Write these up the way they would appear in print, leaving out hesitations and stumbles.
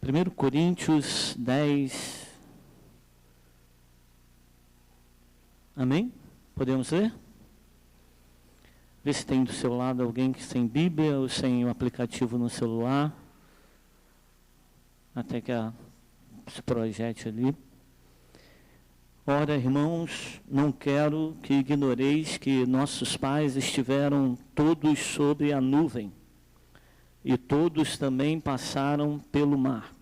1 Coríntios 10. Amém? Podemos ler? Vê se tem do seu lado alguém que sem Bíblia ou sem o aplicativo no celular. Até que se projete ali. Ora, irmãos, não quero que ignoreis que nossos pais estiveram todos sobre a nuvem, e todos também passaram pelo mar,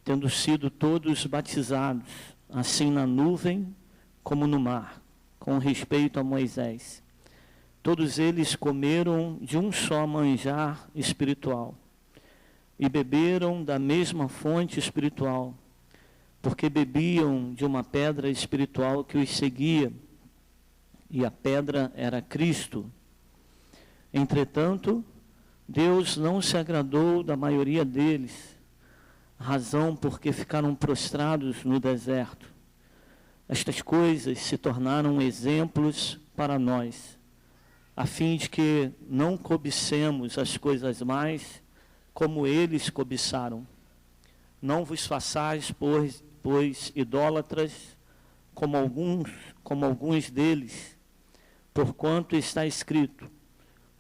tendo sido todos batizados, assim na nuvem como no mar, com respeito a Moisés. Todos eles comeram de um só manjar espiritual, e beberam da mesma fonte espiritual, porque bebiam de uma pedra espiritual que os seguia, e a pedra era Cristo. Entretanto, Deus não se agradou da maioria deles, razão porque ficaram prostrados no deserto. Estas coisas se tornaram exemplos para nós, a fim de que não cobicemos as coisas mais como eles cobiçaram. Não vos façais, pois idólatras, como alguns deles, porquanto está escrito: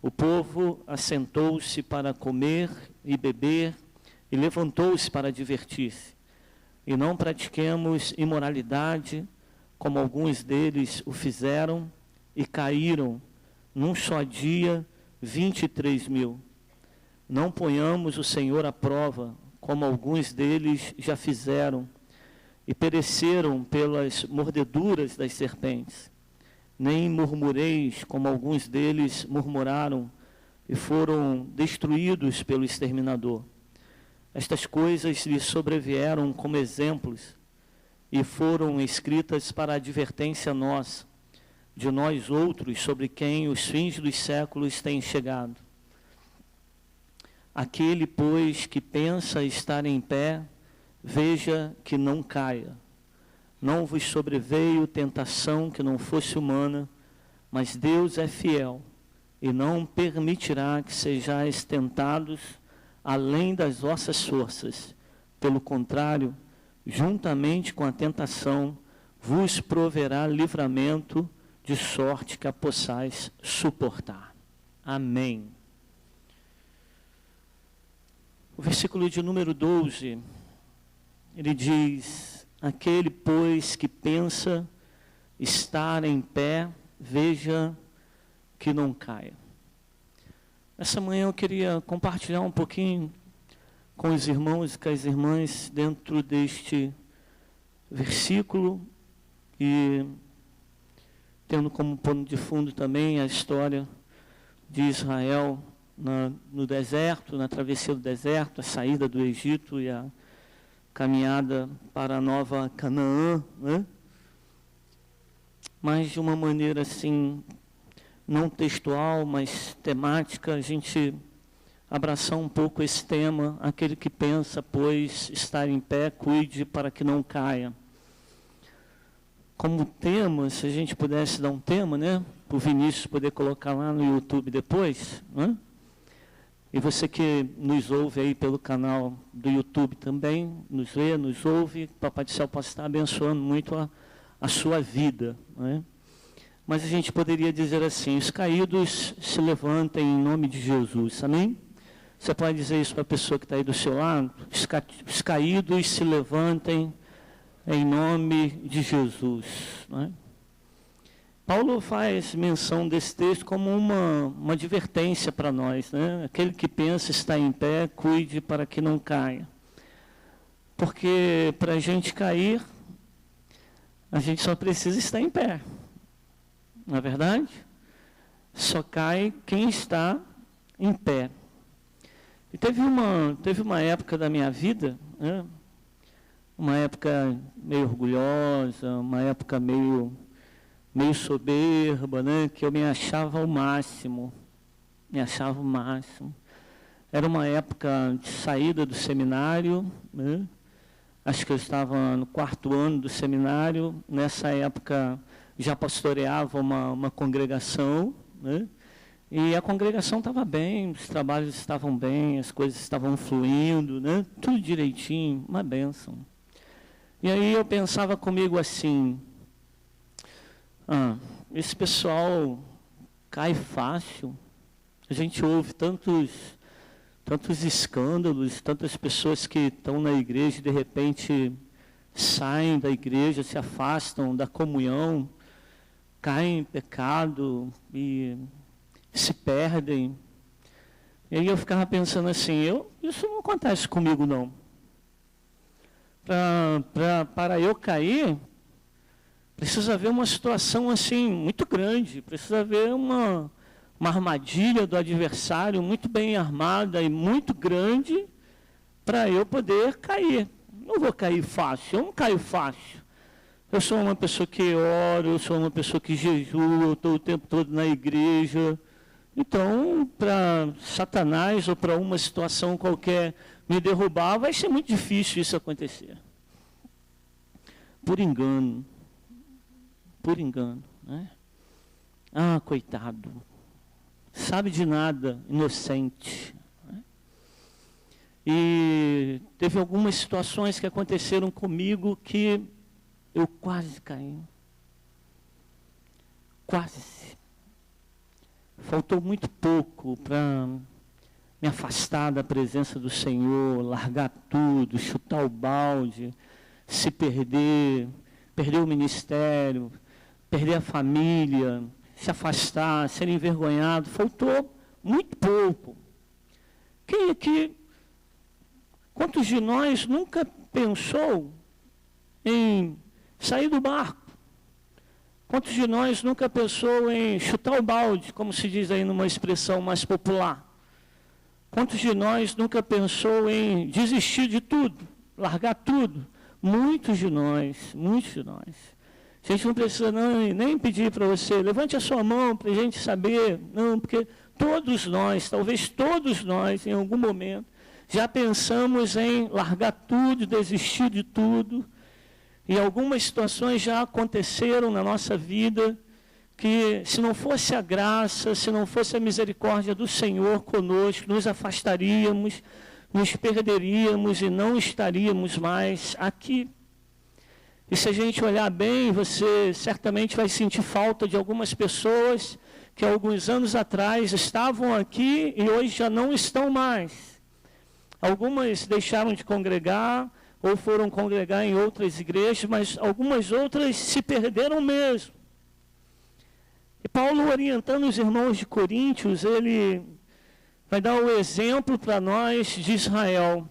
o povo assentou-se para comer e beber, e levantou-se para divertir-se. E não pratiquemos imoralidade, como alguns deles o fizeram, e caíram, num só dia, 23.000. Não ponhamos o Senhor à prova, como alguns deles já fizeram, e pereceram pelas mordeduras das serpentes. Nem murmureis, como alguns deles murmuraram, e foram destruídos pelo exterminador. Estas coisas lhes sobrevieram como exemplos, e foram escritas para a advertência nossa, de nós outros, sobre quem os fins dos séculos têm chegado. Aquele, pois, que pensa estar em pé, veja que não caia. Não vos sobreveio tentação que não fosse humana, mas Deus é fiel, e não permitirá que sejais tentados além das vossas forças. Pelo contrário, juntamente com a tentação, vos proverá livramento, de sorte que a possais suportar. Amém. O versículo de número 12, ele diz: aquele, pois, que pensa estar em pé, veja que não caia. Essa manhã eu queria compartilhar um pouquinho com os irmãos e com as irmãs dentro deste versículo, e tendo como pano de fundo também a história de Israel no deserto, na travessia do deserto, a saída do Egito e a caminhada para a nova Canaã, né? Mas de uma maneira assim, não textual, mas temática, a gente abraçar um pouco esse tema: aquele que pensa, pois, estar em pé, cuide para que não caia. Como tema, se a gente pudesse dar um tema, né, para o Vinícius poder colocar lá no YouTube depois, né? E você que nos ouve aí pelo canal do YouTube também, nos vê, nos ouve, Papai do Céu possa estar abençoando muito a sua vida, né? Mas a gente poderia dizer assim: os caídos se levantem em nome de Jesus, amém? Você pode dizer isso para a pessoa que está aí do seu lado? Os caídos se levantem em nome de Jesus, né? Paulo faz menção desse texto como uma advertência para nós, né? Aquele que pensa estar em pé, cuide para que não caia. Porque para a gente cair, a gente só precisa estar em pé. Não é verdade? Só cai quem está em pé. E teve uma época da minha vida, né? Uma época meio orgulhosa, uma época meio soberba, né? Que eu me achava o máximo. Era uma época de saída do seminário, né? Acho que eu estava no 4º ano do seminário. Nessa época já pastoreava uma congregação, né? E a congregação estava bem, os trabalhos estavam bem, as coisas estavam fluindo, né? Tudo direitinho, uma bênção. E aí eu pensava comigo assim, esse pessoal cai fácil. A gente ouve tantos escândalos, tantas pessoas que estão na igreja e de repente saem da igreja, se afastam da comunhão, caem em pecado e se perdem. E aí eu ficava pensando assim, isso não acontece comigo não. Para eu cair, precisa haver uma situação assim muito grande, precisa haver uma armadilha do adversário muito bem armada e muito grande para eu poder cair. Não vou cair fácil, eu não caio fácil. Eu sou uma pessoa que ora, eu sou uma pessoa que jejua, eu estou o tempo todo na igreja. Então, para Satanás ou para uma situação qualquer me derrubar, vai ser muito difícil isso acontecer. Por engano. Né? Coitado. Sabe de nada, inocente. Né? E teve algumas situações que aconteceram comigo que eu quase caí. Quase. Faltou muito pouco para me afastar da presença do Senhor, largar tudo, chutar o balde, se perder o ministério, perder a família, se afastar, ser envergonhado. Faltou muito pouco. Quem aqui, quantos de nós nunca pensou em sair do barco? Quantos de nós nunca pensou em chutar o balde, como se diz aí numa expressão mais popular? Quantos de nós nunca pensou em desistir de tudo, largar tudo? Muitos de nós. A gente não precisa nem pedir para você, levante a sua mão para a gente saber, não, porque todos nós, talvez todos nós, em algum momento, já pensamos em largar tudo, desistir de tudo. E algumas situações já aconteceram na nossa vida que, se não fosse a graça, se não fosse a misericórdia do Senhor conosco, nos afastaríamos, nos perderíamos e não estaríamos mais aqui. E se a gente olhar bem, você certamente vai sentir falta de algumas pessoas que alguns anos atrás estavam aqui e hoje já não estão mais. Algumas deixaram de congregar, ou foram congregar em outras igrejas, mas algumas outras se perderam mesmo. E Paulo, orientando os irmãos de Coríntios, ele vai dar o exemplo para nós de Israel.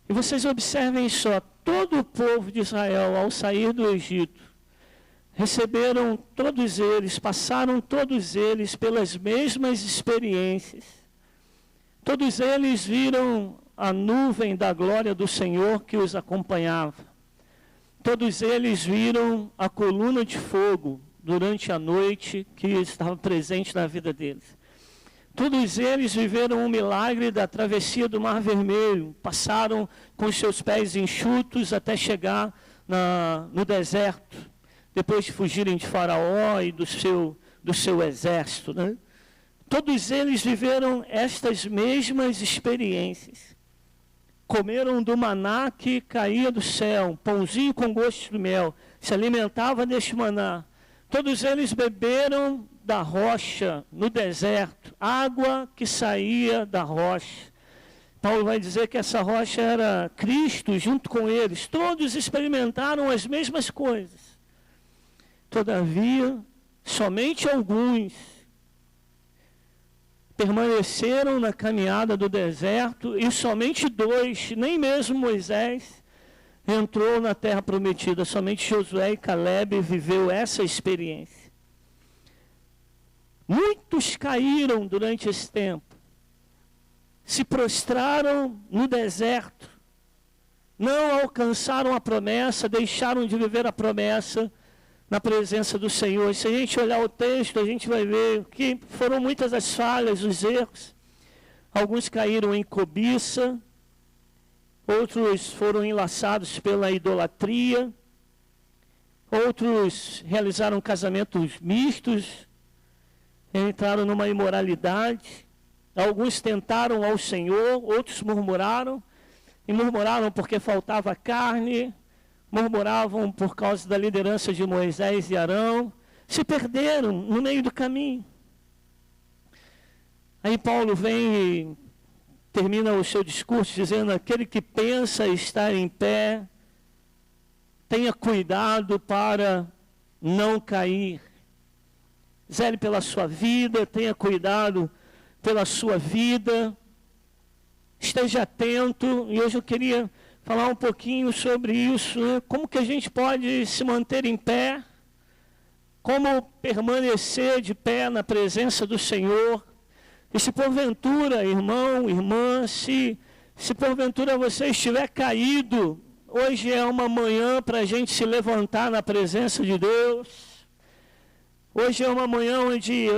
E vocês observem só, todo o povo de Israel, ao sair do Egito, receberam todos eles, passaram todos eles pelas mesmas experiências. Todos eles viram a nuvem da glória do Senhor que os acompanhava. Todos eles viram a coluna de fogo durante a noite que estava presente na vida deles. Todos eles viveram o milagre da travessia do Mar Vermelho, passaram com os seus pés enxutos até chegar no deserto, depois de fugirem de Faraó e do seu exército. Né? Todos eles viveram estas mesmas experiências. Comeram do maná que caía do céu, pãozinho com gosto de mel, se alimentava deste maná. Todos eles beberam da rocha no deserto, água que saía da rocha. Paulo vai dizer que essa rocha era Cristo junto com eles. Todos experimentaram as mesmas coisas. Todavia, somente alguns permaneceram na caminhada do deserto e somente 2, nem mesmo Moisés, entrou na terra prometida. Somente Josué e Calebe viveu essa experiência. Muitos caíram durante esse tempo, se prostraram no deserto, não alcançaram a promessa, deixaram de viver a promessa na presença do Senhor. Se a gente olhar o texto, a gente vai ver que foram muitas as falhas, os erros. Alguns caíram em cobiça, outros foram enlaçados pela idolatria, outros realizaram casamentos mistos, entraram numa imoralidade. Alguns tentaram ao Senhor, outros murmuraram, e murmuraram porque faltava carne, murmuravam por causa da liderança de Moisés e Arão, se perderam no meio do caminho. Aí Paulo vem e termina o seu discurso dizendo: aquele que pensa estar em pé, tenha cuidado para não cair. Zele pela sua vida, tenha cuidado pela sua vida, esteja atento. E hoje eu queria falar um pouquinho sobre isso, né? Como que a gente pode se manter em pé, como permanecer de pé na presença do Senhor. E se porventura, irmão, irmã, se porventura você estiver caído, hoje é uma manhã para a gente se levantar na presença de Deus. Hoje é uma manhã onde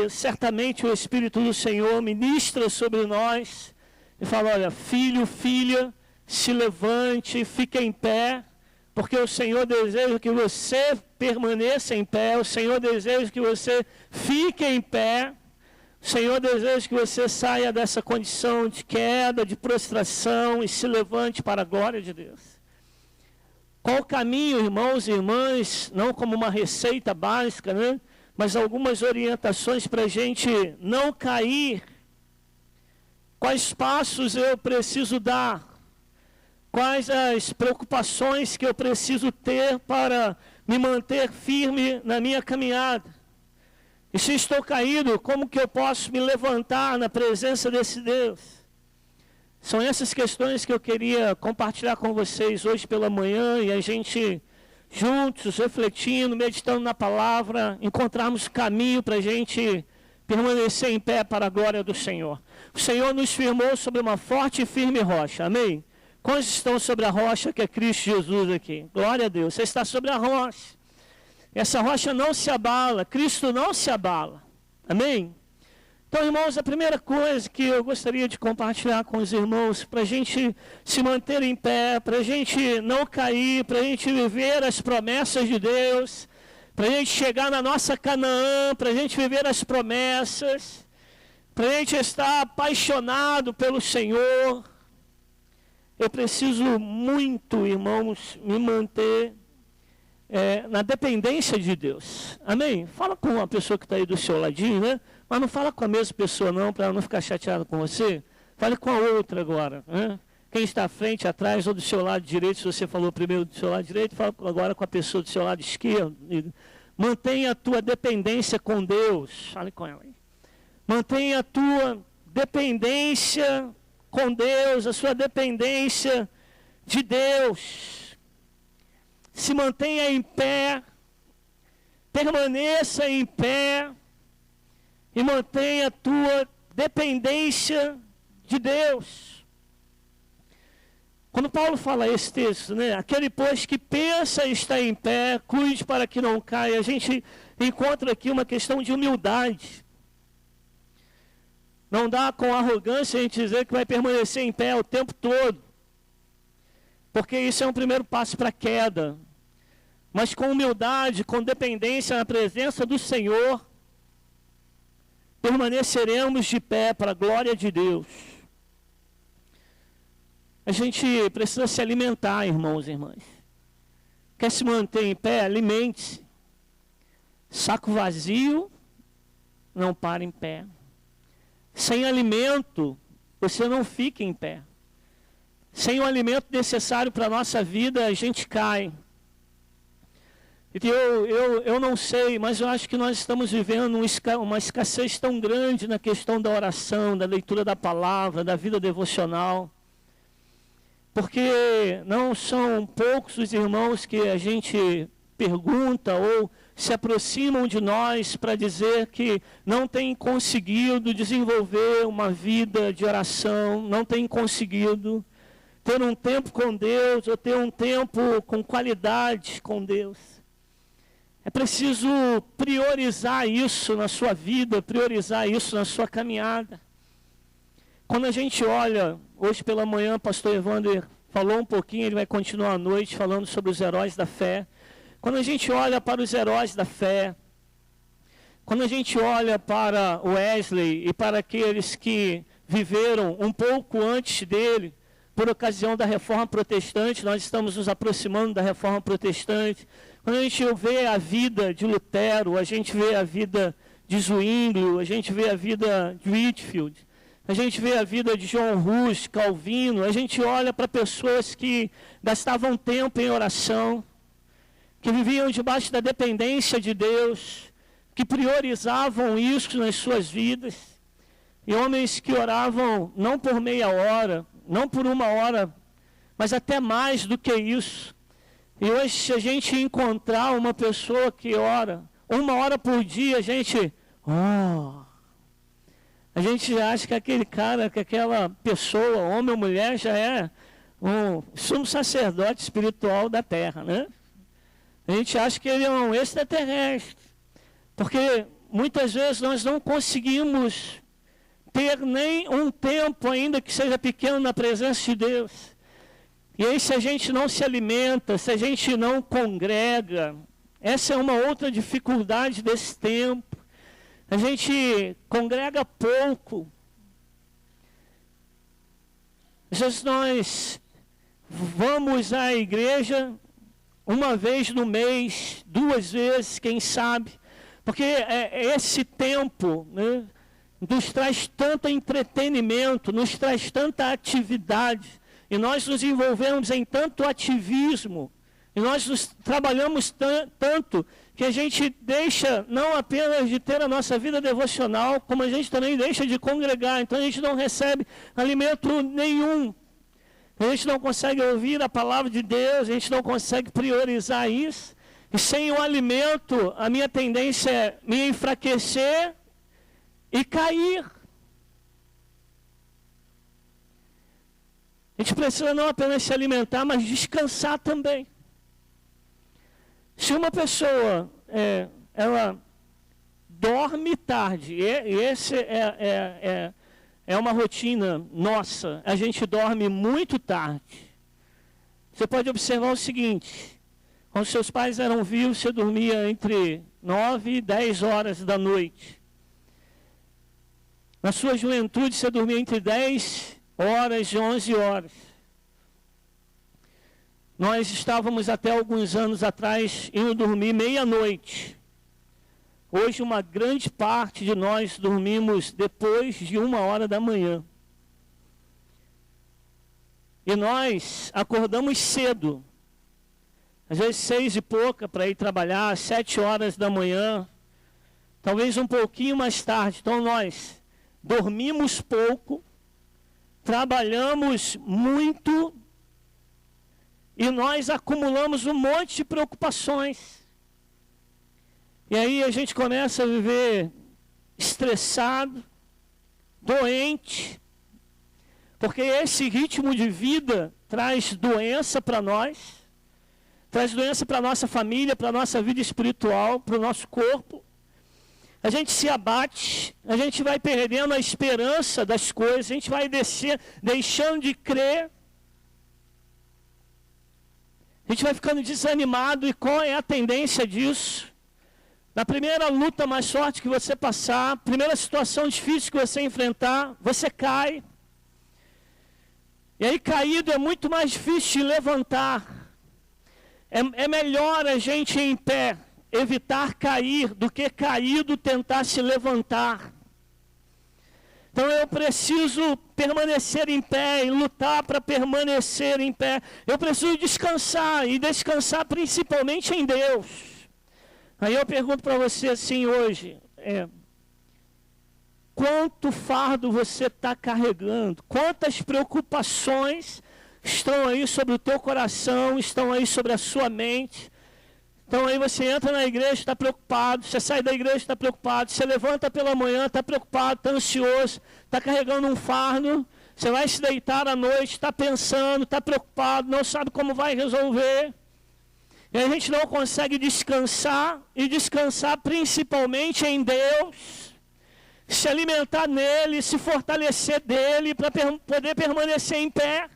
certamente o Espírito do Senhor ministra sobre nós e fala: olha, filho, filha, se levante, fique em pé, porque o Senhor deseja que você permaneça em pé, o Senhor deseja que você fique em pé, o Senhor deseja que você saia dessa condição de queda, de prostração e se levante para a glória de Deus. Qual o caminho, irmãos e irmãs, não como uma receita básica, né? Mas algumas orientações para a gente não cair. Quais passos eu preciso dar? Quais as preocupações que eu preciso ter para me manter firme na minha caminhada? E se estou caído, como que eu posso me levantar na presença desse Deus? São essas questões que eu queria compartilhar com vocês hoje pela manhã, e a gente, juntos, refletindo, meditando na palavra, encontrarmos caminho para a gente permanecer em pé para a glória do Senhor. O Senhor nos firmou sobre uma forte e firme rocha, amém? Quantos estão sobre a rocha que é Cristo Jesus aqui? Glória a Deus, você está sobre a rocha. Essa rocha não se abala, Cristo não se abala, amém? Então, irmãos, a primeira coisa que eu gostaria de compartilhar com os irmãos, para a gente se manter em pé, para a gente não cair, para a gente viver as promessas de Deus, para a gente chegar na nossa Canaã, para a gente viver as promessas, para a gente estar apaixonado pelo Senhor, eu preciso muito, irmãos, me manter na dependência de Deus. Amém? Fala com a pessoa que está aí do seu ladinho, né? Mas não fala com a mesma pessoa não, para ela não ficar chateada com você. Fale com a outra agora, né? Quem está à frente, atrás ou do seu lado direito, se você falou primeiro do seu lado direito, fala agora com a pessoa do seu lado esquerdo. Mantenha a tua dependência com Deus. Fale com ela aí. Mantenha a tua dependência com Deus, a sua dependência de Deus. Se mantenha em pé, permaneça em pé, e mantenha a tua dependência de Deus. Quando Paulo fala esse texto, né? Aquele, pois, que pensa estar em pé, cuide para que não caia. A gente encontra aqui uma questão de humildade. Não dá com arrogância a gente dizer que vai permanecer em pé o tempo todo, porque isso é um primeiro passo para a queda. Mas com humildade, com dependência na presença do Senhor, permaneceremos de pé para a glória de Deus. A gente precisa se alimentar, irmãos e irmãs. Quer se manter em pé? Alimente-se. Saco vazio não para em pé. Sem alimento, você não fica em pé. Sem o alimento necessário para a nossa vida, a gente cai. Eu não sei, mas eu acho que nós estamos vivendo uma escassez tão grande na questão da oração, da leitura da palavra, da vida devocional. Porque não são poucos os irmãos que a gente pergunta ou se aproximam de nós para dizer que não têm conseguido desenvolver uma vida de oração, não têm conseguido ter um tempo com Deus, ou ter um tempo com qualidade com Deus. É preciso priorizar isso na sua vida, priorizar isso na sua caminhada. Quando a gente olha, hoje pela manhã, o pastor Evander falou um pouquinho, ele vai continuar à noite falando sobre os heróis da fé. Quando a gente olha para os heróis da fé, Quando a gente olha para Wesley e para aqueles que viveram um pouco antes dele, por ocasião da Reforma Protestante, nós estamos nos aproximando da Reforma Protestante. Quando a gente vê a vida de Lutero, a gente vê a vida de Zwinglio, a gente vê a vida de Whitefield, a gente vê a vida de John Hus, Calvino, a gente olha para pessoas que gastavam tempo em oração, que viviam debaixo da dependência de Deus, que priorizavam isso nas suas vidas, e homens que oravam não por meia hora, não por uma hora, mas até mais do que isso. E hoje, se a gente encontrar uma pessoa que ora 1 hora por dia, a gente já acha que aquele cara, que aquela pessoa, homem ou mulher, já é um sumo sacerdote espiritual da terra, né? A gente acha que ele é um extraterrestre, porque muitas vezes nós não conseguimos ter nem um tempo, ainda que seja pequeno, na presença de Deus. E aí, se a gente não se alimenta, se a gente não congrega, essa é uma outra dificuldade desse tempo. A gente congrega pouco. Às vezes nós vamos à igreja 1 vez no mês, 2 vezes, quem sabe, porque esse tempo, né, nos traz tanto entretenimento, nos traz tanta atividade, e nós nos envolvemos em tanto ativismo, e nós trabalhamos tanto, que a gente deixa não apenas de ter a nossa vida devocional, como a gente também deixa de congregar. Então a gente não recebe alimento nenhum, a gente não consegue ouvir a palavra de Deus, a gente não consegue priorizar isso, e sem o alimento, a minha tendência é me enfraquecer e cair. A gente precisa não apenas se alimentar, mas descansar também. Se uma pessoa, ela dorme tarde, e esse é uma rotina nossa, a gente dorme muito tarde. Você pode observar o seguinte: quando seus pais eram vivos, você dormia entre 9 e 10 horas da noite. Na sua juventude, você dormia entre 10 horas e 11 horas. Nós estávamos até alguns anos atrás indo dormir meia-noite. Hoje, uma grande parte de nós dormimos depois de 1 hora da manhã. E nós acordamos cedo. Às vezes 6 e pouca para ir trabalhar, 7 horas da manhã. Talvez um pouquinho mais tarde. Então nós dormimos pouco, trabalhamos muito e nós acumulamos um monte de preocupações. E aí a gente começa a viver estressado, doente, porque esse ritmo de vida traz doença para nós, traz doença para a nossa família, para a nossa vida espiritual, para o nosso corpo. A gente se abate, a gente vai perdendo a esperança das coisas, a gente vai deixando de crer, a gente vai ficando desanimado. E qual é a tendência disso? Na primeira luta mais forte que você passar, primeira situação difícil que você enfrentar, você cai. E aí, caído, é muito mais difícil de levantar. É melhor a gente em pé evitar cair do que caído tentar se levantar. Então eu preciso permanecer em pé e lutar para permanecer em pé. Eu preciso descansar, e descansar principalmente em Deus. Aí eu pergunto para você assim hoje, quanto fardo você está carregando? Quantas preocupações estão aí sobre o teu coração, estão aí sobre a sua mente? Então aí você entra na igreja, está preocupado, você sai da igreja, está preocupado, você levanta pela manhã, está preocupado, está ansioso, está carregando um fardo, você vai se deitar à noite, está pensando, está preocupado, não sabe como vai resolver. E a gente não consegue descansar, e descansar principalmente em Deus, se alimentar nele, se fortalecer dele, para poder permanecer em pé.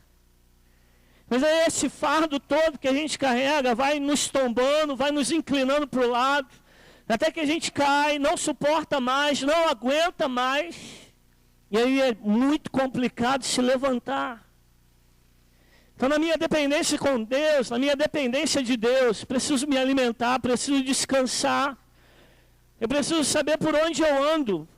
Mas é esse fardo todo que a gente carrega, vai nos tombando, vai nos inclinando para o lado, Até que a gente cai, não suporta mais, não aguenta mais. E aí é muito complicado se levantar. Então, na minha dependência com Deus, na minha dependência de Deus, preciso me alimentar, preciso descansar. Eu preciso saber por onde eu ando,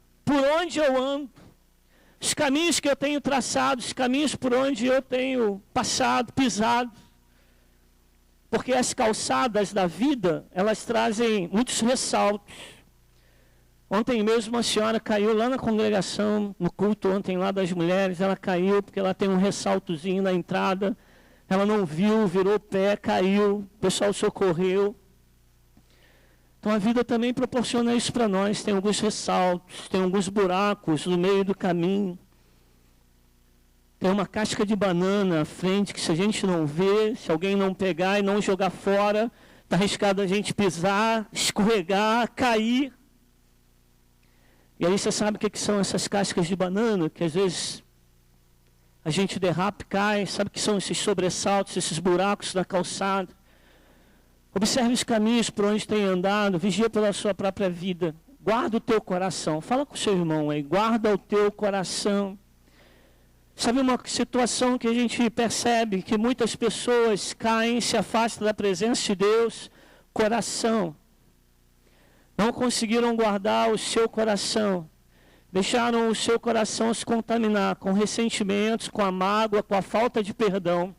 os caminhos que eu tenho traçado, os caminhos por onde eu tenho passado, pisado. Porque as calçadas da vida, elas trazem muitos ressaltos. Ontem mesmo uma senhora caiu lá na congregação, no culto ontem lá das mulheres, ela caiu porque ela tem um ressaltozinho na entrada, ela não viu, virou o pé, caiu, o pessoal socorreu. Então a vida também proporciona isso para nós, tem alguns ressaltos, tem alguns buracos no meio do caminho. Tem uma casca de banana à frente que se a gente não vê, se alguém não pegar e não jogar fora, está arriscado a gente pisar, escorregar, cair. E aí você sabe o que são essas cascas de banana, que às vezes a gente derrapa e cai, sabe o que são esses sobressaltos, esses buracos na calçada. Observe os caminhos por onde tem andado, vigia pela sua própria vida. Guarda o teu coração, fala com o seu irmão aí, guarda o teu coração. Sabe uma situação que a gente percebe que muitas pessoas caem, se afastam da presença de Deus? Coração. Não conseguiram guardar o seu coração. Deixaram o seu coração se contaminar com ressentimentos, com a mágoa, com a falta de perdão.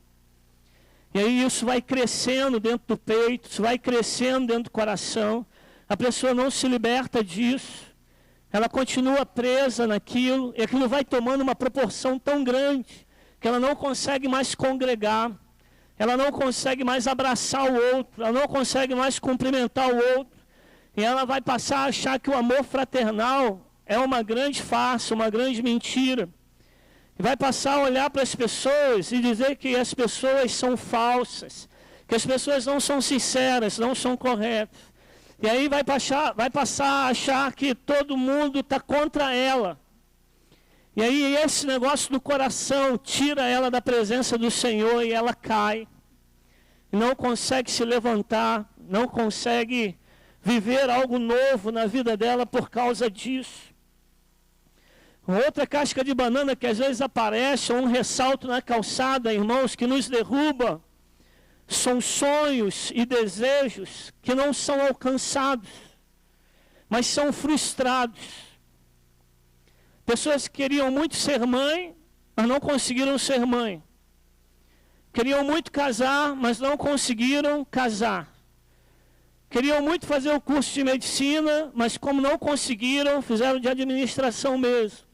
E aí isso vai crescendo dentro do peito, isso vai crescendo dentro do coração. A pessoa não se liberta disso. Ela continua presa naquilo, e aquilo vai tomando uma proporção tão grande, que ela não consegue mais congregar, ela não consegue mais abraçar o outro, ela não consegue mais cumprimentar o outro, e ela vai passar a achar que o amor fraternal é uma grande farsa, uma grande mentira. E vai passar a olhar para as pessoas e dizer que as pessoas são falsas, que as pessoas não são sinceras, não são corretas. E aí vai passar a achar que todo mundo está contra ela. E aí esse negócio do coração tira ela da presença do Senhor e ela cai. E não consegue se levantar, não consegue viver algo novo na vida dela por causa disso. Outra casca de banana que às vezes aparece, ou um ressalto na calçada, irmãos, que nos derruba, são sonhos e desejos que não são alcançados, mas são frustrados. Pessoas que queriam muito ser mãe, mas não conseguiram ser mãe. Queriam muito casar, mas não conseguiram casar. Queriam muito fazer o curso de medicina, mas como não conseguiram, fizeram de administração mesmo.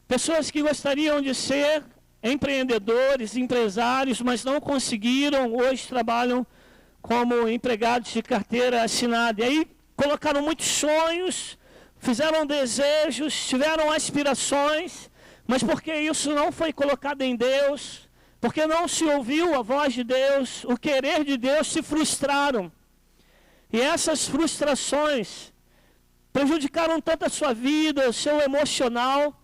Pessoas que gostariam de ser empreendedores, empresários, mas não conseguiram, hoje trabalham como empregados de carteira assinada. E aí colocaram muitos sonhos, fizeram desejos, tiveram aspirações, mas porque isso não foi colocado em Deus, porque não se ouviu a voz de Deus, o querer de Deus, se frustraram. E essas frustrações prejudicaram tanto a sua vida, o seu emocional,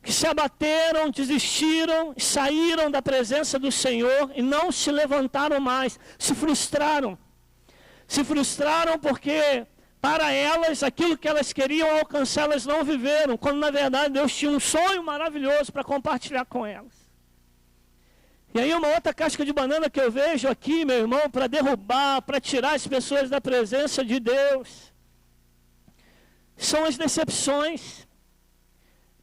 que se abateram, desistiram, saíram da presença do Senhor e não se levantaram mais, se frustraram. Se frustraram porque, para elas, aquilo que elas queriam alcançar, elas não viveram, quando na verdade Deus tinha um sonho maravilhoso para compartilhar com elas. E aí uma outra casca de banana que eu vejo aqui, meu irmão, para derrubar, para tirar as pessoas da presença de Deus, são as decepções.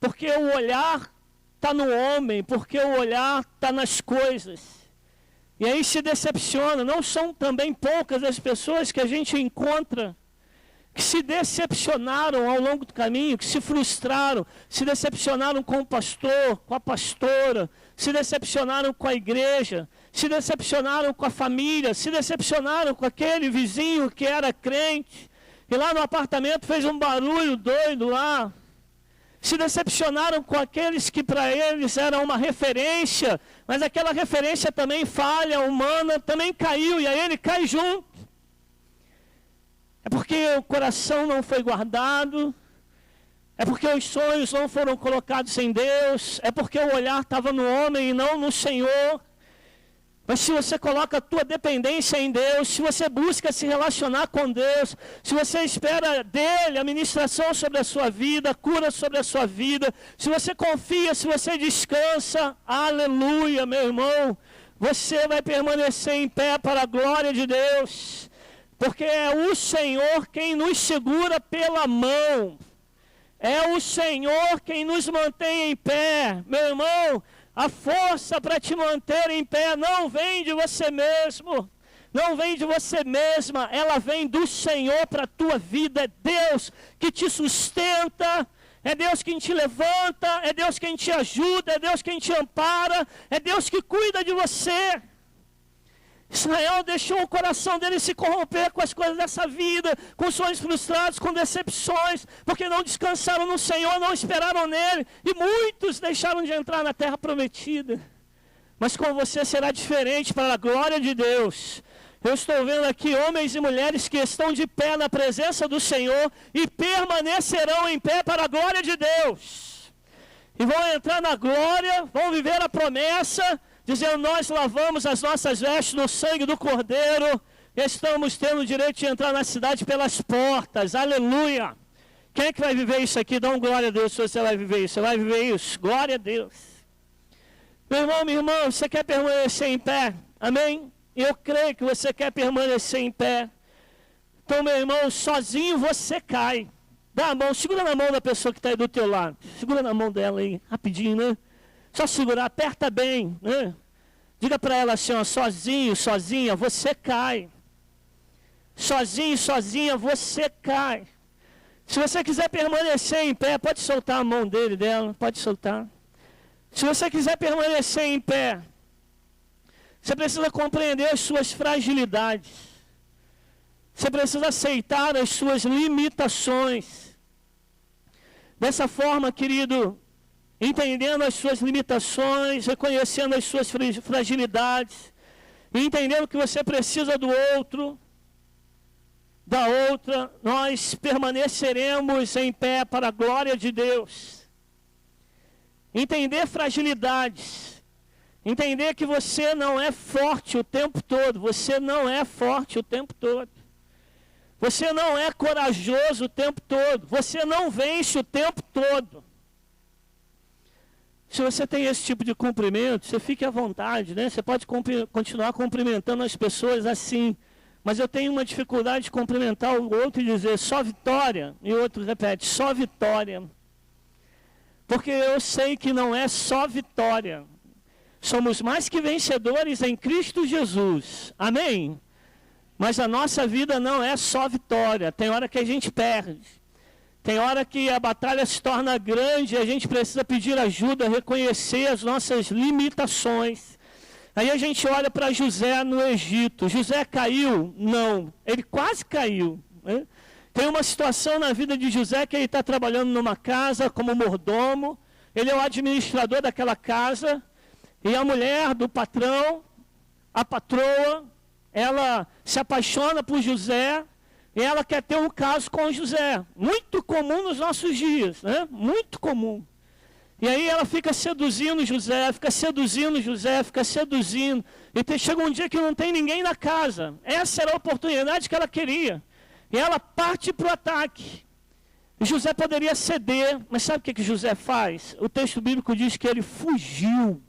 Porque o olhar está no homem, porque o olhar está nas coisas. E aí se decepciona. Não são também poucas as pessoas que a gente encontra que se decepcionaram ao longo do caminho, que se frustraram, se decepcionaram com o pastor, com a pastora, se decepcionaram com a igreja, se decepcionaram com a família, se decepcionaram com aquele vizinho que era crente, e lá no apartamento fez um barulho doido lá. Se decepcionaram com aqueles que para eles eram uma referência, mas aquela referência também falha, humana, também caiu, e aí ele cai junto. É porque o coração não foi guardado, é porque os sonhos não foram colocados em Deus, é porque o olhar estava no homem e não no Senhor. Mas se você coloca a tua dependência em Deus, se você busca se relacionar com Deus, se você espera dele a ministração sobre a sua vida, a cura sobre a sua vida, se você confia, se você descansa, aleluia, meu irmão, você vai permanecer em pé para a glória de Deus, porque é o Senhor quem nos segura pela mão, é o Senhor quem nos mantém em pé, meu irmão. A força para te manter em pé não vem de você mesmo, não vem de você mesma, ela vem do Senhor para a tua vida. É Deus que te sustenta, é Deus quem te levanta, é Deus quem te ajuda, é Deus quem te ampara, é Deus que cuida de você. Israel deixou o coração dele se corromper com as coisas dessa vida, com sonhos frustrados, com decepções, porque não descansaram no Senhor, não esperaram nele, e muitos deixaram de entrar na terra prometida. Mas com você será diferente, para a glória de Deus. Eu estou vendo aqui homens e mulheres que estão de pé na presença do Senhor e permanecerão em pé para a glória de Deus. E vão entrar na glória, vão viver a promessa, dizendo: nós lavamos as nossas vestes no sangue do Cordeiro, e estamos tendo o direito de entrar na cidade pelas portas, aleluia. Quem é que vai viver isso aqui? Dá um glória a Deus se você vai viver isso. Você vai viver isso, glória a Deus. Meu irmão, minha irmã, você quer permanecer em pé? Amém? Eu creio que você quer permanecer em pé. Então, meu irmão, sozinho você cai. Dá a mão, segura na mão da pessoa que está aí do teu lado. Segura na mão dela aí, rapidinho, né? Só segurar, aperta bem, né? Diga para ela assim, ó: sozinho, sozinha, você cai. Sozinho, sozinha, você cai. Se você quiser permanecer em pé, pode soltar a mão dela, pode soltar. Se você quiser permanecer em pé, você precisa compreender as suas fragilidades. Você precisa aceitar as suas limitações. Dessa forma, querido, entendendo as suas limitações, reconhecendo as suas fragilidades, e entendendo que você precisa do outro, da outra, nós permaneceremos em pé para a glória de Deus. Entender fragilidades, entender que você não é forte o tempo todo, você não é forte o tempo todo, você não é corajoso o tempo todo, você não vence o tempo todo. Se você tem esse tipo de cumprimento, você fique à vontade, né? Você pode continuar cumprimentando as pessoas assim. Mas eu tenho uma dificuldade de cumprimentar o outro e dizer só vitória. E o outro repete, só vitória. Porque eu sei que não é só vitória. Somos mais que vencedores em Cristo Jesus. Amém? Mas a nossa vida não é só vitória. Tem hora que a gente perde. Tem hora que a batalha se torna grande e a gente precisa pedir ajuda, reconhecer as nossas limitações. Aí a gente olha para José no Egito. José caiu? Não. Ele quase caiu, né? Tem uma situação na vida de José que ele está trabalhando numa casa como mordomo. Ele é o administrador daquela casa. E a mulher do patrão, a patroa, ela se apaixona por José. E ela quer ter um caso com José. Muito comum nos nossos dias, né? Muito comum. E aí ela fica seduzindo José, fica seduzindo José, fica seduzindo. E chega um dia que não tem ninguém na casa. Essa era a oportunidade que ela queria. E ela parte para o ataque. E José poderia ceder, mas sabe o que José faz? O texto bíblico diz que ele fugiu.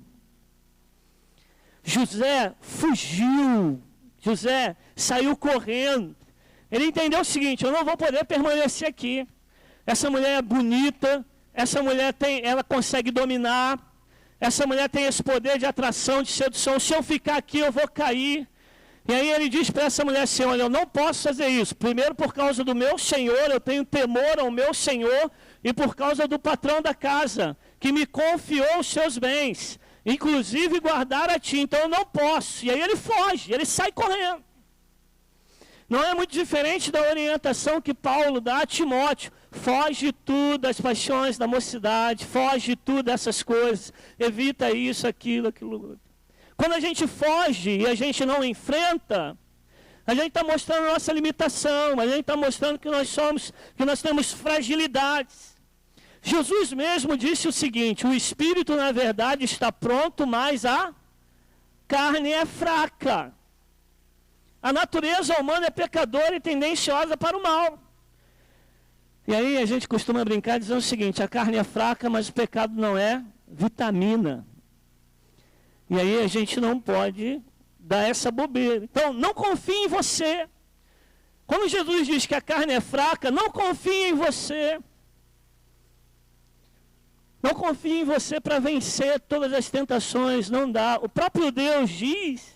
José fugiu. José saiu correndo. Ele entendeu o seguinte: eu não vou poder permanecer aqui. Essa mulher é bonita, essa mulher ela consegue dominar, essa mulher tem esse poder de atração, de sedução. Se eu ficar aqui, eu vou cair. E aí ele diz para essa mulher assim: olha, eu não posso fazer isso. Primeiro, por causa do meu senhor, eu tenho temor ao meu senhor, e por causa do patrão da casa, que me confiou os seus bens, inclusive guardar a ti. Então eu não posso. E aí ele foge, ele sai correndo. Não é muito diferente da orientação que Paulo dá a Timóteo. Foge tudo das paixões da mocidade, foge tudo dessas coisas, evita isso, aquilo, aquilo. Quando a gente foge e a gente não enfrenta, a gente está mostrando a nossa limitação, a gente está mostrando que nós temos fragilidades. Jesus mesmo disse o seguinte: o espírito, na verdade, está pronto, mas a carne é fraca. A natureza humana é pecadora e tendenciosa para o mal. E aí a gente costuma brincar dizendo o seguinte: a carne é fraca, mas o pecado não é vitamina. E aí a gente não pode dar essa bobeira. Então, não confie em você. Quando Jesus diz que a carne é fraca, não confie em você. Não confie em você para vencer todas as tentações, não dá. O próprio Deus diz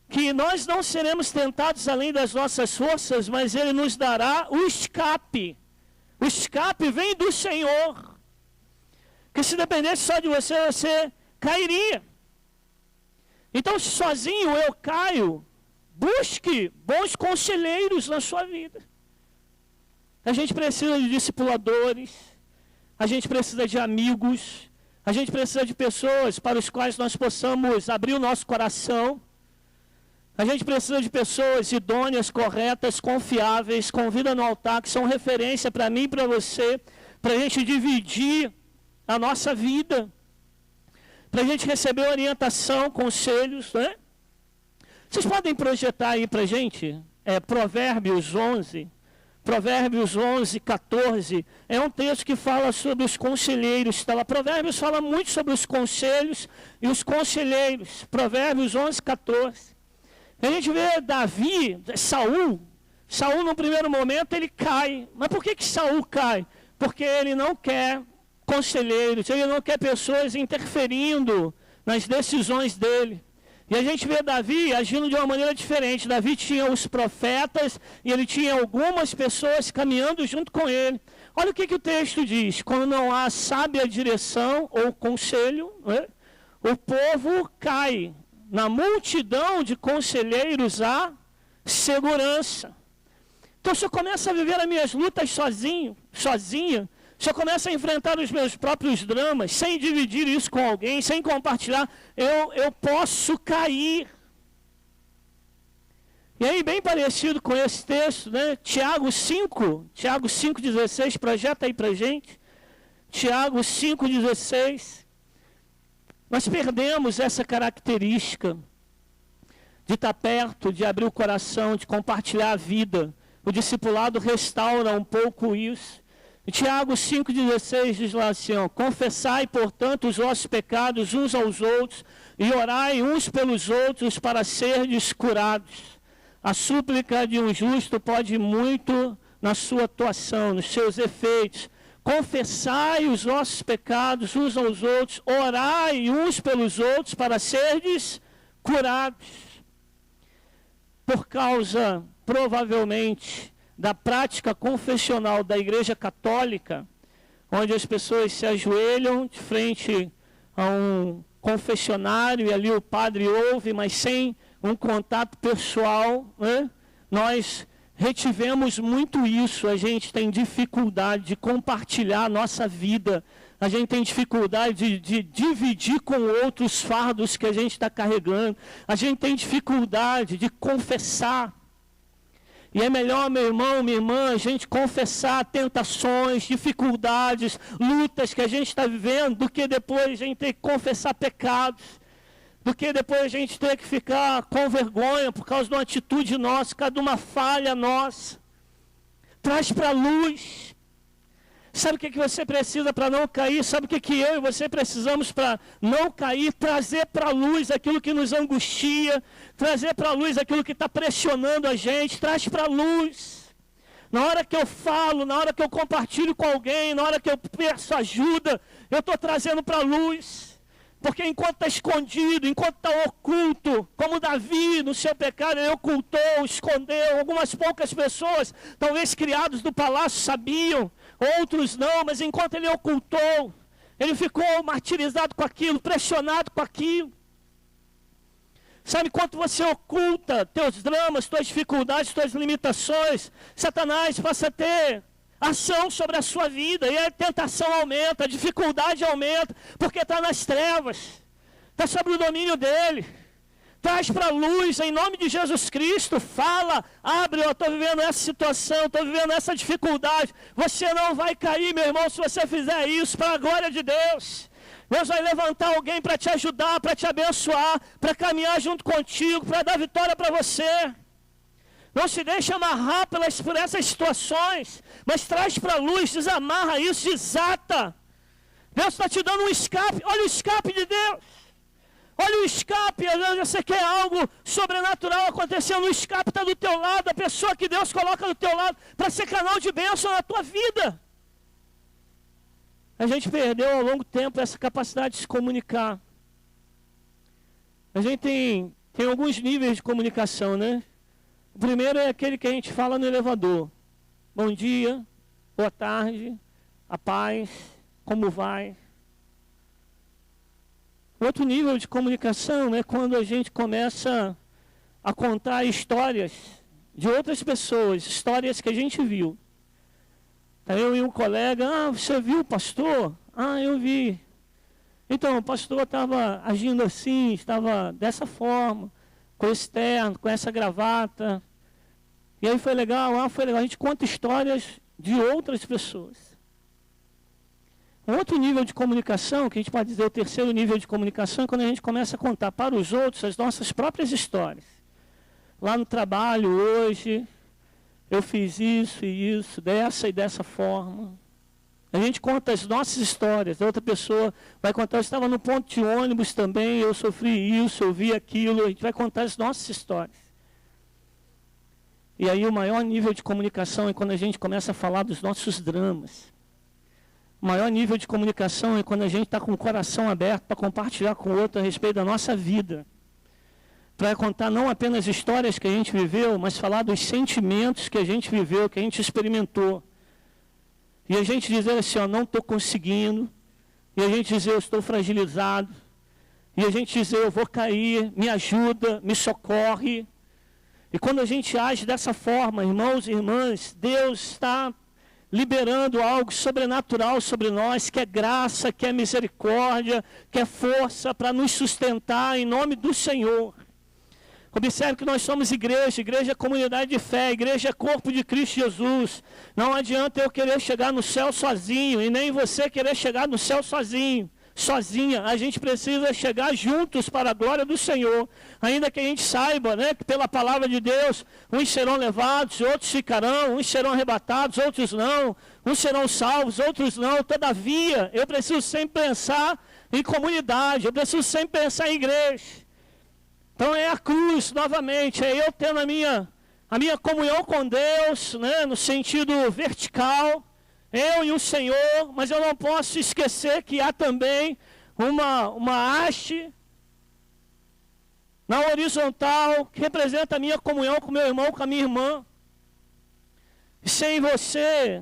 que nós não seremos tentados além das nossas forças, mas Ele nos dará o escape. O escape vem do Senhor. Que se dependesse só de você, você cairia. Então, se sozinho eu caio, busque bons conselheiros na sua vida. A gente precisa de discipuladores, a gente precisa de amigos, a gente precisa de pessoas para os quais nós possamos abrir o nosso coração. A gente precisa de pessoas idôneas, corretas, confiáveis, com vida no altar, que são referência para mim e para você, para a gente dividir a nossa vida, para a gente receber orientação, conselhos, né? Vocês podem projetar aí para a gente? Provérbios 11, 14, é um texto que fala sobre os conselheiros. Tá lá. Provérbios fala muito sobre os conselhos e os conselheiros. Provérbios 11, 14. A gente vê Davi, Saul no primeiro momento ele cai. Mas por que Saul cai? Porque ele não quer conselheiros, ele não quer pessoas interferindo nas decisões dele. E a gente vê Davi agindo de uma maneira diferente. Davi tinha os profetas e ele tinha algumas pessoas caminhando junto com ele. Olha o que o texto diz: quando não há sábia direção ou conselho, né, o povo cai. Na multidão de conselheiros há segurança. Então, se eu começo a viver as minhas lutas sozinha, se eu começo a enfrentar os meus próprios dramas, sem dividir isso com alguém, sem compartilhar, eu posso cair. E aí, bem parecido com esse texto, né? Tiago 5,16, projeta aí para a gente. Tiago 5,16. Nós perdemos essa característica de estar perto, de abrir o coração, de compartilhar a vida. O discipulado restaura um pouco isso. E Tiago 5,16 diz lá assim: ó, confessai, portanto, os vossos pecados uns aos outros e orai uns pelos outros para serdes curados. A súplica de um justo pode muito na sua atuação, nos seus efeitos. Confessai os vossos pecados uns aos outros, orai uns pelos outros para serdes curados. Por causa, provavelmente, da prática confessional da Igreja Católica, onde as pessoas se ajoelham de frente a um confessionário e ali o padre ouve, mas sem um contato pessoal, né? Nós retivemos muito isso. A gente tem dificuldade de compartilhar a nossa vida, a gente tem dificuldade de dividir com outros fardos que a gente está carregando, a gente tem dificuldade de confessar. E é melhor, meu irmão, minha irmã, a gente confessar tentações, dificuldades, lutas que a gente está vivendo, do que depois a gente ter que confessar pecados, do que depois a gente ter que ficar com vergonha por causa de uma atitude nossa, por causa de uma falha nossa. Traz para a luz. Sabe o que você precisa para não cair? Sabe o que eu e você precisamos para não cair? Trazer para a luz aquilo que nos angustia, trazer para a luz aquilo que está pressionando a gente, traz para a luz. Na hora que eu falo, na hora que eu compartilho com alguém, na hora que eu peço ajuda, eu estou trazendo para a luz. Porque enquanto está escondido, enquanto está oculto, como Davi no seu pecado, ele ocultou, escondeu. Algumas poucas pessoas, talvez criados do palácio, sabiam, outros não, mas enquanto ele ocultou, ele ficou martirizado com aquilo, pressionado com aquilo. Sabe, quando você oculta teus dramas, tuas dificuldades, tuas limitações, Satanás passa a ter ação sobre a sua vida, e a tentação aumenta, a dificuldade aumenta, porque está nas trevas, está sob o domínio dele. Traz para a luz, em nome de Jesus Cristo, fala, abre, eu estou vivendo essa situação, estou vivendo essa dificuldade. Você não vai cair, meu irmão, se você fizer isso, para a glória de Deus. Deus vai levantar alguém para te ajudar, para te abençoar, para caminhar junto contigo, para dar vitória para você. Não se deixe amarrar por essas situações, mas traz para a luz, desamarra isso, desata. Deus está te dando um escape. Olha o escape de Deus. Olha o escape. Às vezes você quer algo sobrenatural acontecendo. O escape está do teu lado. A pessoa que Deus coloca do teu lado para ser canal de bênção na tua vida. A gente perdeu ao longo do tempo essa capacidade de se comunicar. A gente tem alguns níveis de comunicação, né? O primeiro é aquele que a gente fala no elevador. Bom dia, boa tarde, a paz, como vai? Outro nível de comunicação é quando a gente começa a contar histórias de outras pessoas, histórias que a gente viu. Eu e um colega, você viu o pastor? Eu vi. Então, o pastor estava agindo assim, estava dessa forma, com esse terno, com essa gravata. E aí foi legal, foi legal. A gente conta histórias de outras pessoas. Um outro nível de comunicação, que a gente pode dizer o terceiro nível de comunicação, é quando a gente começa a contar para os outros as nossas próprias histórias. Lá no trabalho, hoje, eu fiz isso e isso, dessa e dessa forma. A gente conta as nossas histórias, a outra pessoa vai contar, eu estava no ponto de ônibus também, eu sofri isso, eu vi aquilo, a gente vai contar as nossas histórias. E aí o maior nível de comunicação é quando a gente começa a falar dos nossos dramas. O maior nível de comunicação é quando a gente está com o coração aberto para compartilhar com o outro a respeito da nossa vida. Para contar não apenas histórias que a gente viveu, mas falar dos sentimentos que a gente viveu, que a gente experimentou. E a gente dizer assim, não estou conseguindo. E a gente dizer, eu estou fragilizado. E a gente dizer, eu vou cair, me ajuda, me socorre. E quando a gente age dessa forma, irmãos e irmãs, Deus está liberando algo sobrenatural sobre nós, que é graça, que é misericórdia, que é força para nos sustentar em nome do Senhor. Observe que nós somos igreja, igreja é comunidade de fé, igreja é corpo de Cristo Jesus. Não adianta eu querer chegar no céu sozinho, e nem você querer chegar no céu sozinho, sozinha. A gente precisa chegar juntos para a glória do Senhor. Ainda que a gente saiba, que pela palavra de Deus, uns serão levados, outros ficarão, uns serão arrebatados, outros não. Uns serão salvos, outros não. Todavia, eu preciso sempre pensar em comunidade, eu preciso sempre pensar em igreja. Então é a cruz, novamente, é eu tendo a minha comunhão com Deus, no sentido vertical, eu e o Senhor, mas eu não posso esquecer que há também uma haste na horizontal, que representa a minha comunhão com meu irmão, com a minha irmã. E sem você,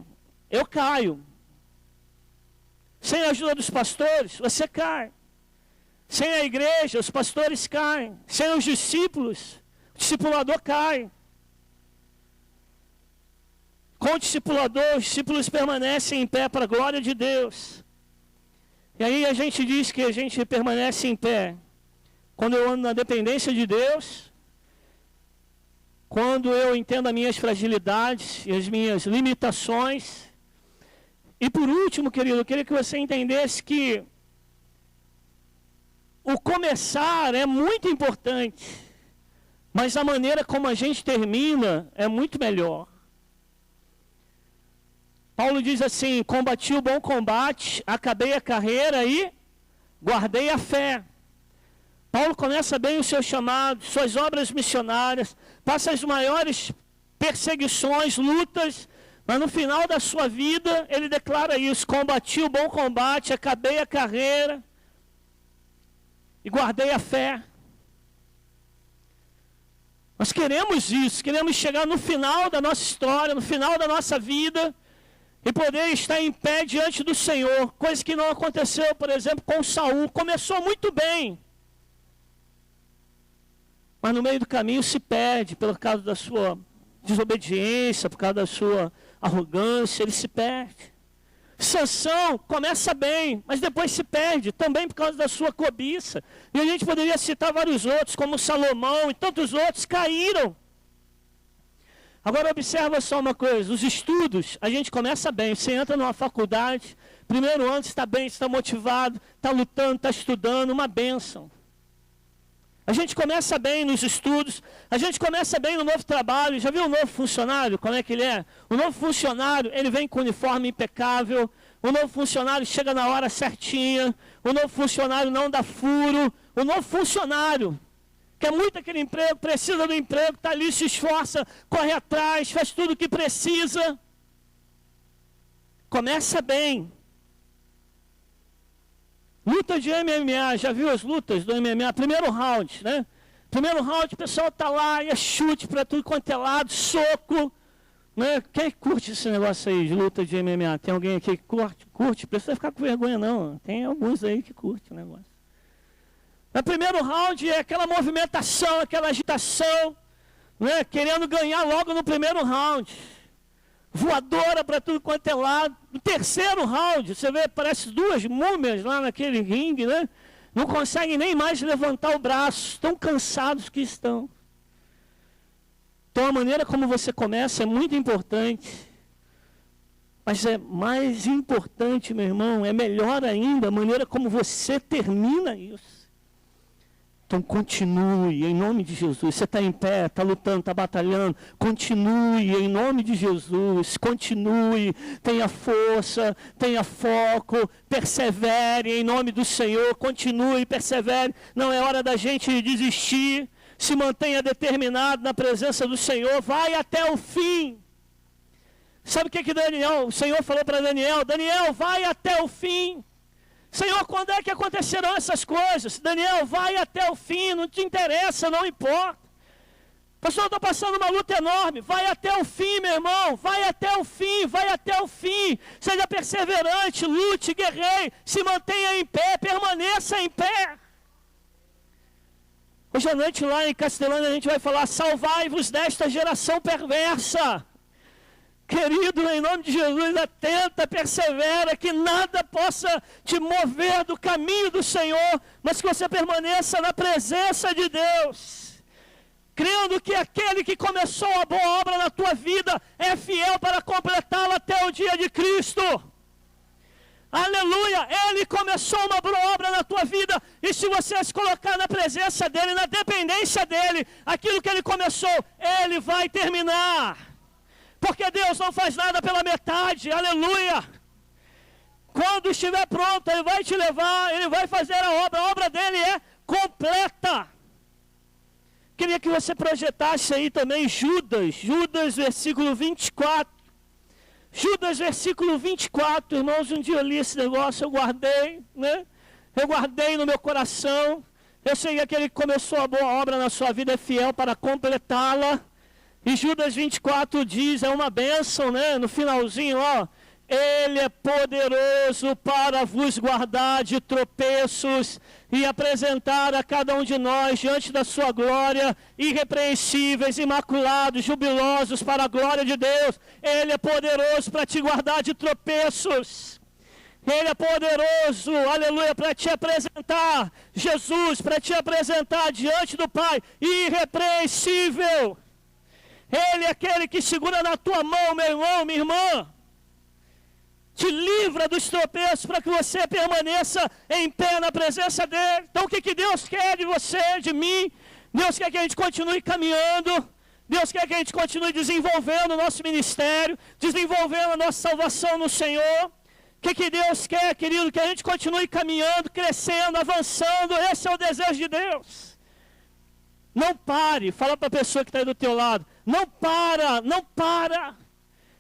eu caio. Sem a ajuda dos pastores, você cai. Sem a igreja, os pastores caem. Sem os discípulos, o discipulador cai. Com o discipulador, os discípulos permanecem em pé para a glória de Deus. E aí a gente diz que a gente permanece em pé quando eu ando na dependência de Deus, quando eu entendo as minhas fragilidades e as minhas limitações. E por último, querido, eu queria que você entendesse que o começar é muito importante, mas a maneira como a gente termina é muito melhor. Paulo diz assim, combati o bom combate, acabei a carreira e guardei a fé. Paulo começa bem o seu chamado, suas obras missionárias, passa as maiores perseguições, lutas, mas no final da sua vida ele declara isso, combati o bom combate, acabei a carreira e guardei a fé. Nós queremos isso, queremos chegar no final da nossa história, no final da nossa vida, e poder estar em pé diante do Senhor, coisa que não aconteceu, por exemplo, com Saul. Começou muito bem, mas no meio do caminho se perde, por causa da sua desobediência, por causa da sua arrogância, ele se perde. Sansão começa bem, mas depois se perde, também por causa da sua cobiça. E a gente poderia citar vários outros, como Salomão e tantos outros, caíram. Agora observa só uma coisa, os estudos, a gente começa bem, você entra numa faculdade, primeiro ano você está bem, você está motivado, está lutando, está estudando, uma bênção. A gente começa bem nos estudos, a gente começa bem no novo trabalho. Já viu o novo funcionário, como é que ele é? O novo funcionário, ele vem com uniforme impecável, o novo funcionário chega na hora certinha, o novo funcionário não dá furo, o novo funcionário quer muito aquele emprego, precisa do emprego, está ali, se esforça, corre atrás, faz tudo o que precisa. Começa bem. Luta de MMA, já viu as lutas do MMA? Primeiro round, né? Primeiro round, o pessoal está lá, e é chute para tudo quanto é lado, soco. Né? Quem curte esse negócio aí de luta de MMA? Tem alguém aqui que curte? Precisa ficar com vergonha não, tem alguns aí que curtem o negócio. No primeiro round é aquela movimentação, aquela agitação, né? Querendo ganhar logo no primeiro round. Voadora para tudo quanto é lado. No terceiro round, você vê, parece duas múmias lá naquele ringue, né? Não conseguem nem mais levantar o braço, tão cansados que estão. Então a maneira como você começa é muito importante. Mas é mais importante, meu irmão, é melhor ainda a maneira como você termina isso. Então continue em nome de Jesus. Você está em pé, está lutando, está batalhando. Continue em nome de Jesus. Continue, tenha força, tenha foco, persevere em nome do Senhor. Continue, persevere. Não é hora da gente desistir. Se mantenha determinado na presença do Senhor. Vai até o fim. Sabe o que Daniel, o Senhor falou para Daniel? Daniel, vai até o fim. Senhor, quando é que acontecerão essas coisas? Daniel, vai até o fim, não te interessa, não importa. Pastor, eu estou passando uma luta enorme. Vai até o fim, meu irmão. Vai até o fim, vai até o fim. Seja perseverante, lute, guerreie. Se mantenha em pé, permaneça em pé. Hoje à noite lá em Castelândia a gente vai falar: salvai-vos desta geração perversa. Querido, em nome de Jesus, atenta, persevera, que nada possa te mover do caminho do Senhor, mas que você permaneça na presença de Deus, crendo que aquele que começou a boa obra na tua vida é fiel para completá-la até o dia de Cristo. Aleluia! Ele começou uma boa obra na tua vida, e se você se colocar na presença dEle, na dependência dEle, aquilo que Ele começou, Ele vai terminar. Porque Deus não faz nada pela metade, aleluia. Quando estiver pronto, Ele vai te levar, Ele vai fazer a obra dEle é completa. Queria que você projetasse aí também Judas versículo 24. Judas versículo 24, irmãos, um dia eu li esse negócio, eu guardei, né? Eu guardei no meu coração. Eu sei que aquele que começou a boa obra na sua vida é fiel para completá-la. E Judas 24 diz, é uma bênção, né? No finalzinho, ó. Ele é poderoso para vos guardar de tropeços e apresentar a cada um de nós diante da sua glória, irrepreensíveis, imaculados, jubilosos para a glória de Deus. Ele é poderoso para te guardar de tropeços. Ele é poderoso, aleluia, para te apresentar, Jesus, para te apresentar diante do Pai, irrepreensível. Ele é aquele que segura na tua mão, meu irmão, minha irmã. Te livra dos tropeços para que você permaneça em pé na presença dEle. Então o que Deus quer de você, de mim? Deus quer que a gente continue caminhando. Deus quer que a gente continue desenvolvendo o nosso ministério, desenvolvendo a nossa salvação no Senhor. O que Deus quer, querido? Que a gente continue caminhando, crescendo, avançando. Esse é o desejo de Deus. Não pare, fala para a pessoa que está aí do teu lado. Não para.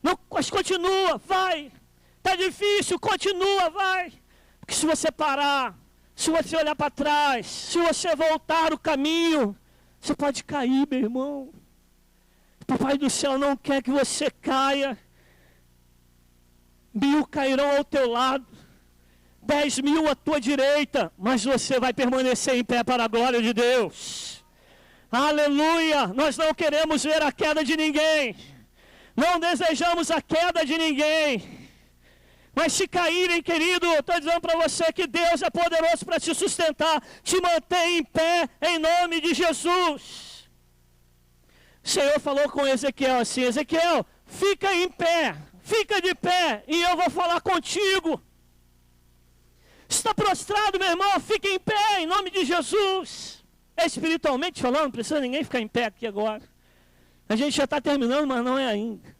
Não, mas continua, vai. Está difícil, continua, vai. Porque se você parar, se você olhar para trás, se você voltar o caminho, você pode cair, meu irmão. O Papai do céu não quer que você caia. 1000 cairão ao teu lado, 10.000 à tua direita, mas você vai permanecer em pé para a glória de Deus. Aleluia! Nós não queremos ver a queda de ninguém. Não desejamos a queda de ninguém. Mas se caírem, querido, eu estou dizendo para você que Deus é poderoso para te sustentar. Te manter em pé em nome de Jesus. O Senhor falou com Ezequiel assim: Ezequiel, fica em pé, fica de pé, e eu vou falar contigo. Está prostrado, meu irmão, fica em pé, em nome de Jesus. Espiritualmente falando, não precisa ninguém ficar em pé aqui agora. A gente já está terminando, mas não é ainda.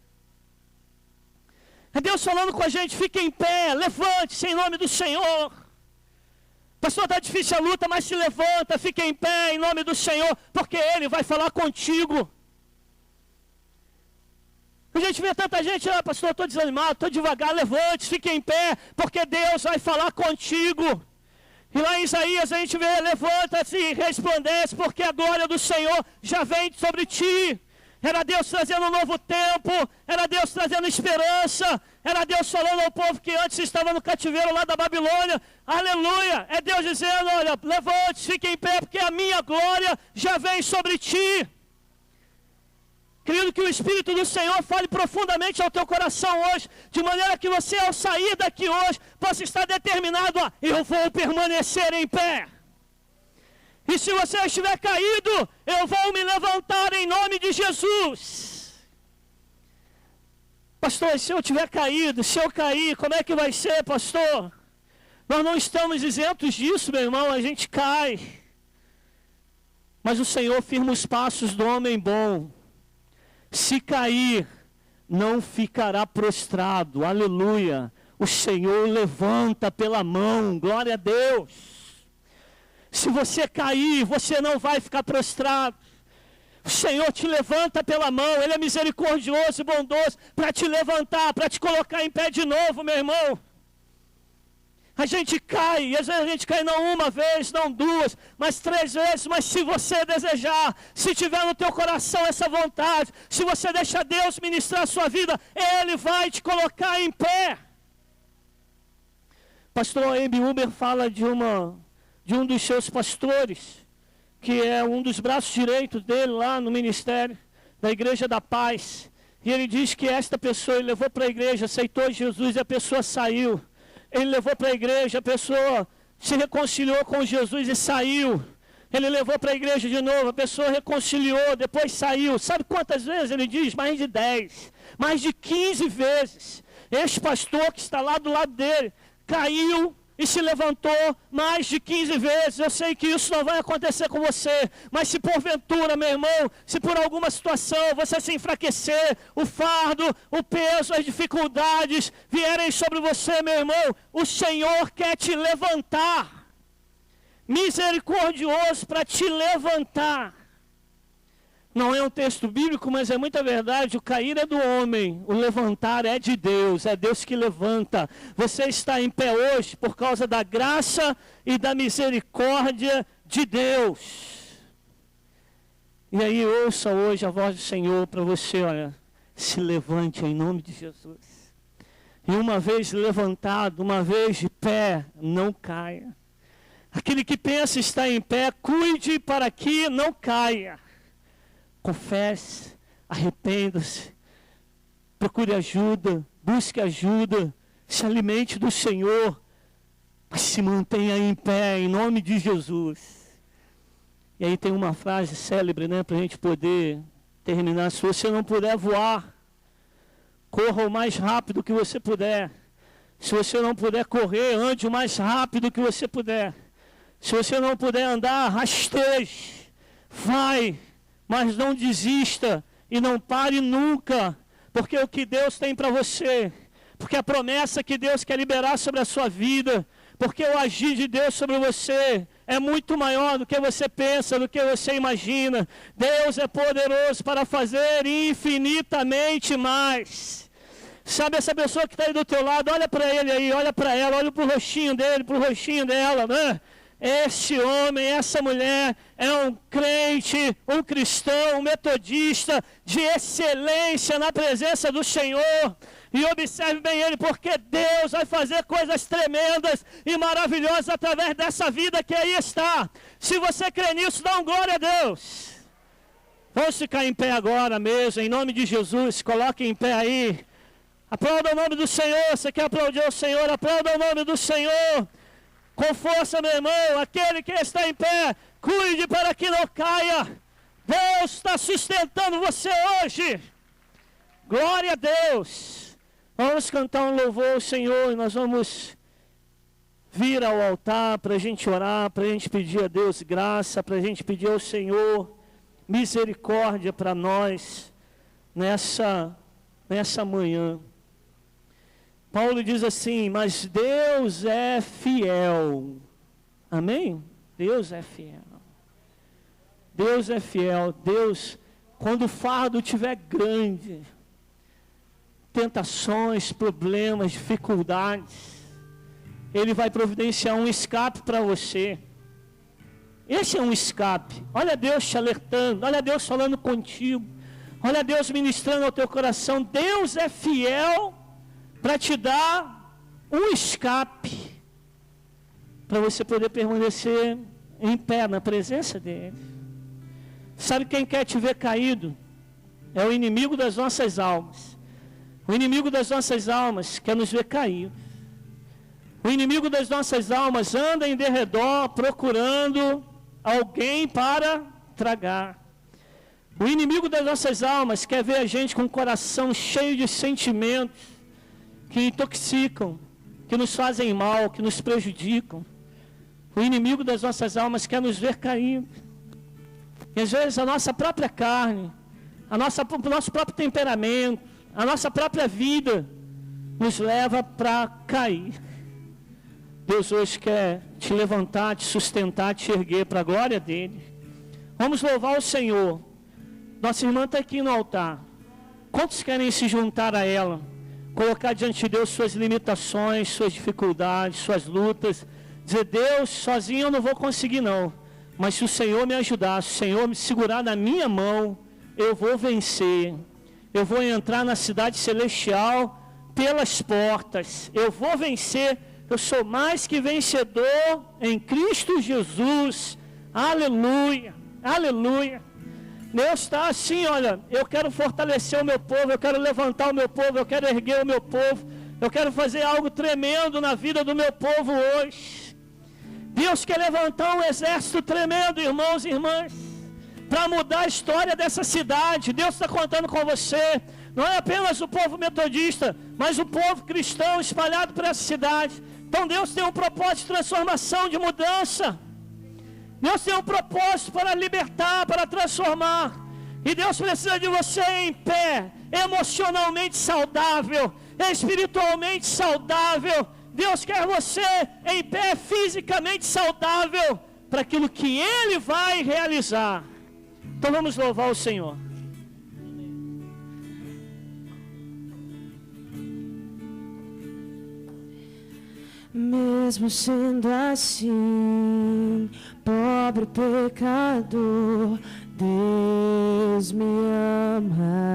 É Deus falando com a gente: fique em pé, levante-se em nome do Senhor. Pastor, está difícil a luta, mas se levanta, fique em pé em nome do Senhor, porque Ele vai falar contigo. A gente vê tanta gente: pastor, estou desanimado, estou devagar. Levante-se, fique em pé, porque Deus vai falar contigo. E lá em Isaías a gente vê: levanta-se e resplandece, porque a glória do Senhor já vem sobre ti. Era Deus trazendo um novo tempo, era Deus trazendo esperança, era Deus falando ao povo que antes estava no cativeiro lá da Babilônia. Aleluia! É Deus dizendo: olha, levante-se, fique em pé, porque a minha glória já vem sobre ti. Querido, que o Espírito do Senhor fale profundamente ao teu coração hoje, de maneira que você, ao sair daqui hoje, possa estar determinado a: eu vou permanecer em pé. E se você estiver caído, eu vou me levantar em nome de Jesus. Pastor, se eu estiver caído, se eu cair, como é que vai ser, pastor? Nós não estamos isentos disso, meu irmão, a gente cai. Mas o Senhor firma os passos do homem bom. Se cair, não ficará prostrado, aleluia. O Senhor levanta pela mão, glória a Deus. Se você cair, você não vai ficar prostrado. O Senhor te levanta pela mão, Ele é misericordioso e bondoso para te levantar, para te colocar em pé de novo, meu irmão. A gente cai, e às vezes a gente cai não uma vez, não duas, mas 3 vezes. Mas se você desejar, se tiver no teu coração essa vontade, se você deixar Deus ministrar a sua vida, Ele vai te colocar em pé. Pastor Amy Uber fala de um dos seus pastores, que é um dos braços direitos dele lá no ministério da Igreja da Paz. E ele diz que esta pessoa, ele levou para a igreja, aceitou Jesus e a pessoa saiu. Ele levou para a igreja, a pessoa se reconciliou com Jesus e saiu. Ele levou para a igreja de novo, a pessoa reconciliou, depois saiu. Sabe quantas vezes ele diz? Mais de 10, mais de 15 vezes. Este pastor que está lá do lado dele, caiu e se levantou mais de 15 vezes. Eu sei que isso não vai acontecer com você, mas se porventura, meu irmão, se por alguma situação você se enfraquecer, o fardo, o peso, as dificuldades vierem sobre você, meu irmão, o Senhor quer te levantar, misericordioso para te levantar. Não é um texto bíblico, mas é muita verdade. O cair é do homem, o levantar é de Deus, é Deus que levanta. Você está em pé hoje por causa da graça e da misericórdia de Deus. E aí ouça hoje a voz do Senhor para você: olha, se levante em nome de Jesus. E uma vez levantado, uma vez de pé, não caia. Aquele que pensa estar em pé, cuide para que não caia. Confesse, arrependa-se, procure ajuda, busque ajuda, se alimente do Senhor, mas se mantenha em pé, em nome de Jesus. E aí tem uma frase célebre, né, para a gente poder terminar: se você não puder voar, corra o mais rápido que você puder. Se você não puder correr, ande o mais rápido que você puder. Se você não puder andar, rasteje, vai. Mas não desista e não pare nunca, porque o que Deus tem para você, porque a promessa que Deus quer liberar sobre a sua vida, porque o agir de Deus sobre você é muito maior do que você pensa, do que você imagina. Deus é poderoso para fazer infinitamente mais. Sabe essa pessoa que está aí do teu lado? Olha para ele aí, olha para ela, olha para o rostinho dele, para o rostinho dela, né? Esse homem, essa mulher é um crente, um cristão, um metodista de excelência na presença do Senhor. E observe bem ele, porque Deus vai fazer coisas tremendas e maravilhosas através dessa vida que aí está. Se você crê nisso, dá um glória a Deus. Vamos ficar em pé agora mesmo, em nome de Jesus. Coloque em pé aí. Aplauda o nome do Senhor. Você quer aplaudir o Senhor? Aplauda o nome do Senhor. Com força, meu irmão. Aquele que está em pé, cuide para que não caia. Deus está sustentando você hoje. Glória a Deus. Vamos cantar um louvor ao Senhor e nós vamos vir ao altar para a gente orar, para a gente pedir a Deus graça, para a gente pedir ao Senhor misericórdia para nós nessa manhã. Paulo diz assim: mas Deus é fiel. Amém? Deus é fiel. Deus é fiel. Deus, quando o fardo estiver grande, tentações, problemas, dificuldades, Ele vai providenciar um escape para você. Esse é um escape. Olha Deus te alertando, olha Deus falando contigo, olha Deus ministrando ao teu coração. Deus é fiel para te dar um escape, para você poder permanecer em pé na presença dEle. Sabe quem quer te ver caído? É o inimigo das nossas almas. O inimigo das nossas almas quer nos ver caídos. O inimigo das nossas almas anda em derredor procurando alguém para tragar. O inimigo das nossas almas quer ver a gente com o coração cheio de sentimentos que intoxicam, que nos fazem mal, que nos prejudicam. O inimigo das nossas almas quer nos ver caídos. E às vezes a nossa própria carne, o nosso próprio temperamento, a nossa própria vida nos leva para cair. Deus hoje quer te levantar, te sustentar, te erguer para a glória dEle. Vamos louvar o Senhor. Nossa irmã está aqui no altar. Quantos querem se juntar a ela? Colocar diante de Deus suas limitações, suas dificuldades, suas lutas. Dizer: Deus, sozinho eu não vou conseguir não. Mas se o Senhor me ajudar, se o Senhor me segurar na minha mão, eu vou vencer. Eu vou entrar na cidade celestial pelas portas. Eu vou vencer. Eu sou mais que vencedor em Cristo Jesus. Aleluia, aleluia. Deus está assim, olha, eu quero fortalecer o meu povo, eu quero levantar o meu povo, eu quero erguer o meu povo, eu quero fazer algo tremendo na vida do meu povo hoje. Deus quer levantar um exército tremendo, irmãos e irmãs, para mudar a história dessa cidade. Deus está contando com você. Não é apenas o povo metodista, mas o povo cristão espalhado por essa cidade. Então Deus tem um propósito de transformação, de mudança. Deus tem um propósito para libertar, para transformar. E Deus precisa de você em pé, emocionalmente saudável, espiritualmente saudável. Deus quer você em pé, fisicamente saudável, para aquilo que Ele vai realizar. Então vamos louvar o Senhor. Mesmo sendo assim, pobre pecador, Deus me ama.